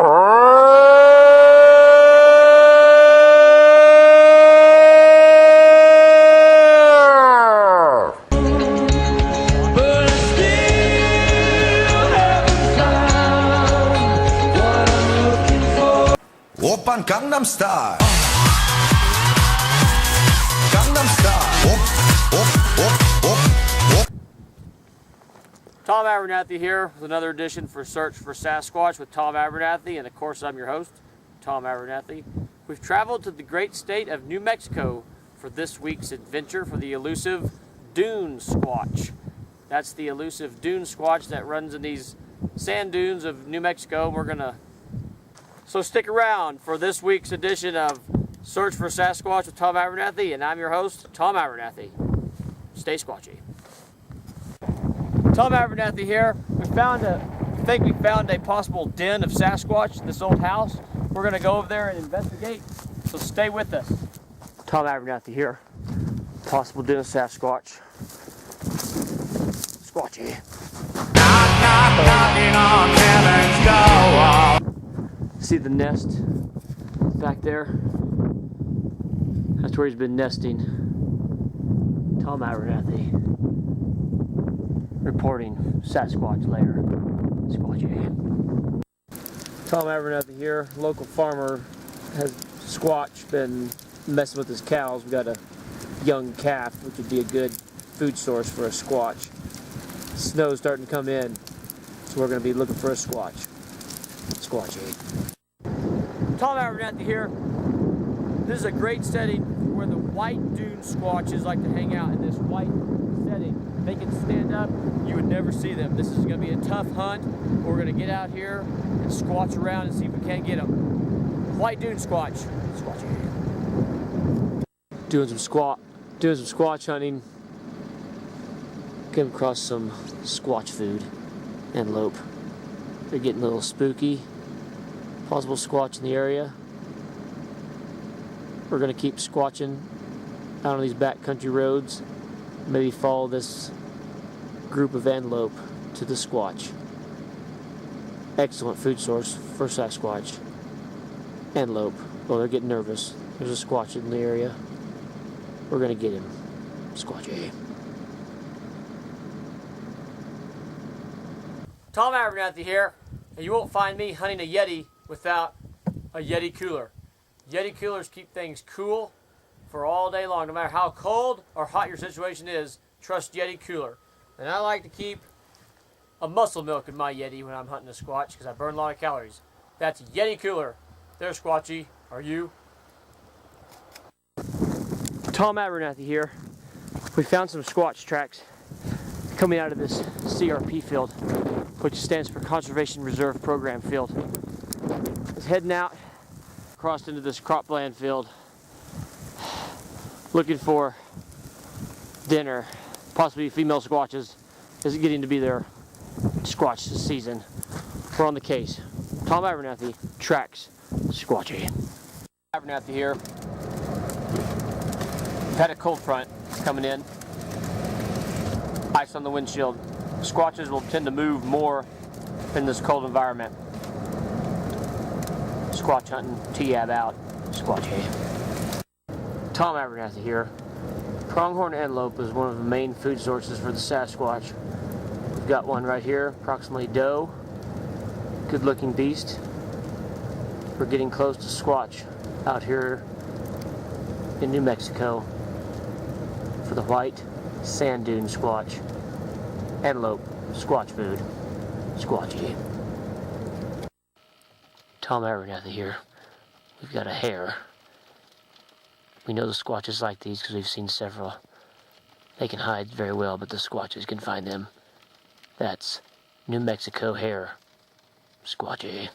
Oppan Gangnam Style. Gangnam Style. Op. Tom Abernathy here with another edition for Search for Sasquatch with Tom Abernathy, and of course I'm your host, Tom Abernathy. We've traveled to the great state of New Mexico for this week's adventure for the elusive dune squatch. That's the elusive dune squatch that runs in these sand dunes of New Mexico. So stick around for this week's edition of Search for Sasquatch with Tom Abernathy, and I'm your host, Tom Abernathy. Stay squatchy. Tom Abernathy here. We think we found a possible den of Sasquatch in this old house. We're going to go over there and investigate, so stay with us. Tom Abernathy here. Possible den of Sasquatch. Squatchy. Knocking on heaven's door. See the nest back there? That's where he's been nesting. Tom Abernathy reporting Sasquatch lair. Squatchy. Tom Abernathy here. Local farmer has Squatch been messing with his cows. We got a young calf, which would be a good food source for a Squatch. Snow's starting to come in, so we're going to be looking for a Squatch. Squatchy. Tom Abernathy here. This is a great setting where the white dune squatches like to hang out in this white setting. They can stand up. You would never see them. This is going to be a tough hunt. We're going to get out here and squatch around and see if we can't get them. White dune squatch. Squatchy. Doing some squatch hunting. Came across some squatch food. Antelope. They're getting a little spooky. Possible squatch in the area. We're going to keep squatching out on these backcountry roads. Maybe follow this group of antelope to the squatch. Excellent food source for Sasquatch. Antelope. Well, they're getting nervous. There's a squatch in the area. We're going to get him. Squatchy. Tom Abernathy here. And you won't find me hunting a Yeti without a Yeti cooler. Yeti coolers keep things cool for all day long. No matter how cold or hot your situation is, trust Yeti cooler. And I like to keep a muscle milk in my Yeti when I'm hunting a squatch because I burn a lot of calories. That's Yeti cooler. There's Squatchy. Are you? Tom Abernathy here. We found some squatch tracks coming out of this CRP field, which stands for Conservation Reserve Program field. It's heading out, crossed into this cropland field, looking for dinner, possibly female squatches. Is it getting to be their squatch season? We're on the case. Tom Abernathy tracks Squatchy. Abernathy here. We've had a cold front coming in. Ice on the windshield. Squatches will tend to move more in this cold environment. Squatch hunting, T-Ab out, Squatchy. Tom Abernathy here. Pronghorn antelope is one of the main food sources for the Sasquatch. We've got one right here, approximately doe. Good looking beast. We're getting close to Squatch out here in New Mexico for the white sand dune squatch. Antelope, squatch food, Squatchy. Tom Abernathy here. We've got a hare. We know the squatches like these because we've seen several. They can hide very well, but the squatches can find them. That's New Mexico hare, Squatchy.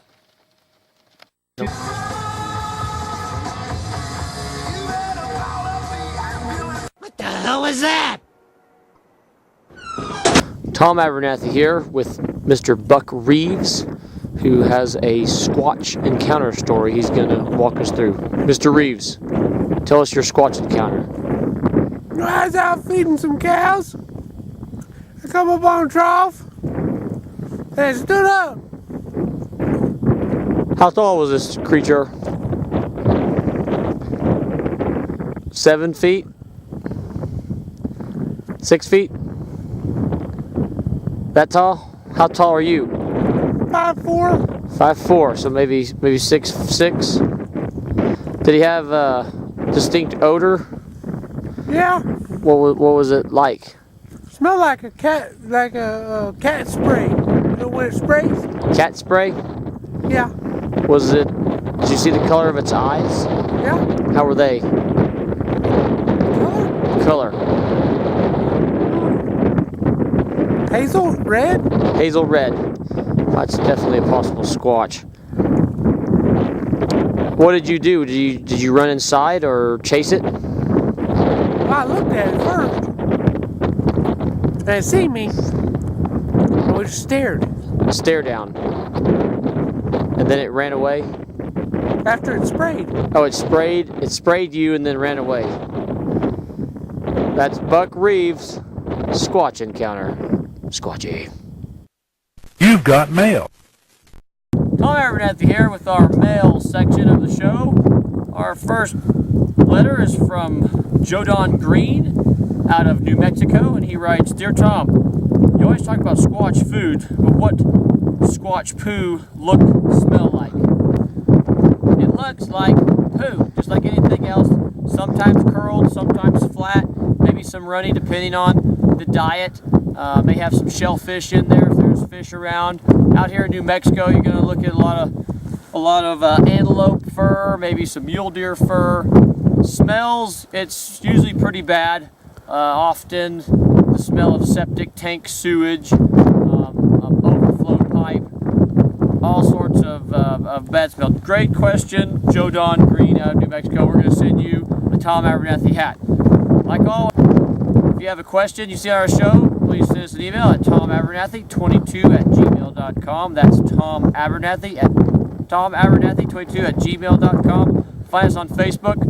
What the hell is that? Tom Abernathy here with Mr. Buck Reeves, who has a Squatch encounter story he's going to walk us through. Mr. Reeves, tell us your Squatch encounter. I was out feeding some cows. I come up on a trough. They stood up. How tall was this creature? 7 feet? 6 feet? That tall? How tall are you? 5'4". 5'4", so maybe 6'6". Did he have a distinct odor? Yeah. What was it like? Smell like a cat spray. You know when it sprays? Cat spray? Yeah. Was it? Did you see the color of its eyes? Yeah. How were they? Color? Color. Hazel? Red? Hazel red. That's definitely a possible squatch. What did you do? Did you run inside or chase it? Well, I looked at it first. And it seen me. And we just stared. Stare down. And then it ran away? After it sprayed. Oh, it sprayed you and then ran away. That's Buck Reeves' Squatch encounter. Squatchy. You've got mail. Tom Abernathy here with our mail section of the show. Our first letter is from Jodan Green out of New Mexico, and he writes, "Dear Tom, you always talk about squatch food, but what squatch poo smell like?" It looks like poo, just like anything else. Sometimes curled, sometimes flat, maybe some runny depending on the diet. May have some shellfish in there if there's fish around. Out here in New Mexico, you're going to look at a lot of antelope fur, maybe some mule deer fur. Smells, it's usually pretty bad. Often the smell of septic tank sewage, overflow pipe, all sorts of bad smell. Great question, Jodan Green out of New Mexico. We're going to send you a Tom Abernathy hat. Like always, if you have a question you see on our show, please send us an email at tomabernathy22@gmail.com. That's Tom Abernathy at tomabernathy22@gmail.com. Find us on Facebook.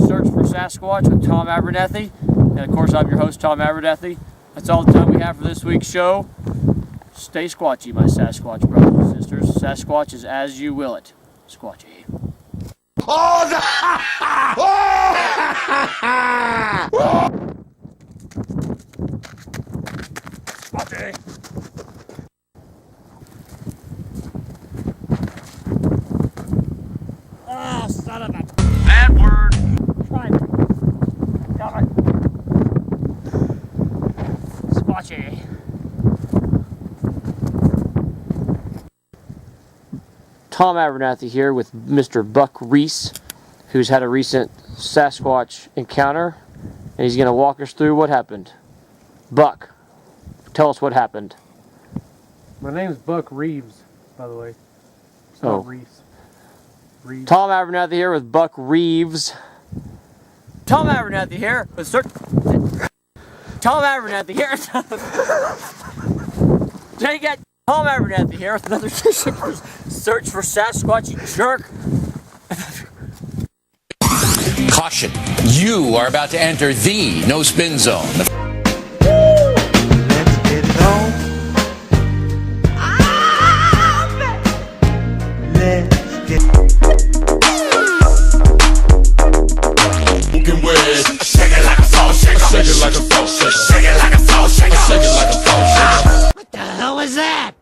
Search for Sasquatch with Tom Abernathy. And of course, I'm your host, Tom Abernathy. That's all the time we have for this week's show. Stay squatchy, my Sasquatch brothers and sisters. Sasquatch is as you will it. Squatchy. Okay. Oh, son of a Bad word. try it. Damn it. Squatchy. Tom Abernathy here with Mr. Buck Reese, who's had a recent Sasquatch encounter, and he's going to walk us through what happened. Buck, tell us what happened. My name's Buck Reeves, by the way. It's Oh. not Reese. Reeves. Tom Abernathy here with Buck Reeves. Tom Abernathy here with Tom Abernathy here. Dang it! Tom Abernathy here with another search for Sasquatch, you jerk. Caution, you are about to enter the no spin zone. Let's get it on. Let's get Looking weird. Shake it like a salt shaker. Shake it like a salt shaker. Shake it like a salt shaker. Shake it like a salt shaker. What the hell was that?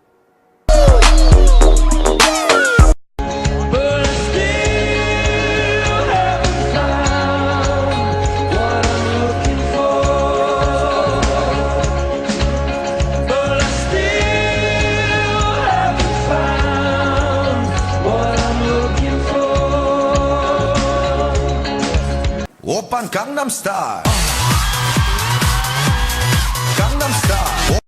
Oppan Gangnam Style. Gangnam Style.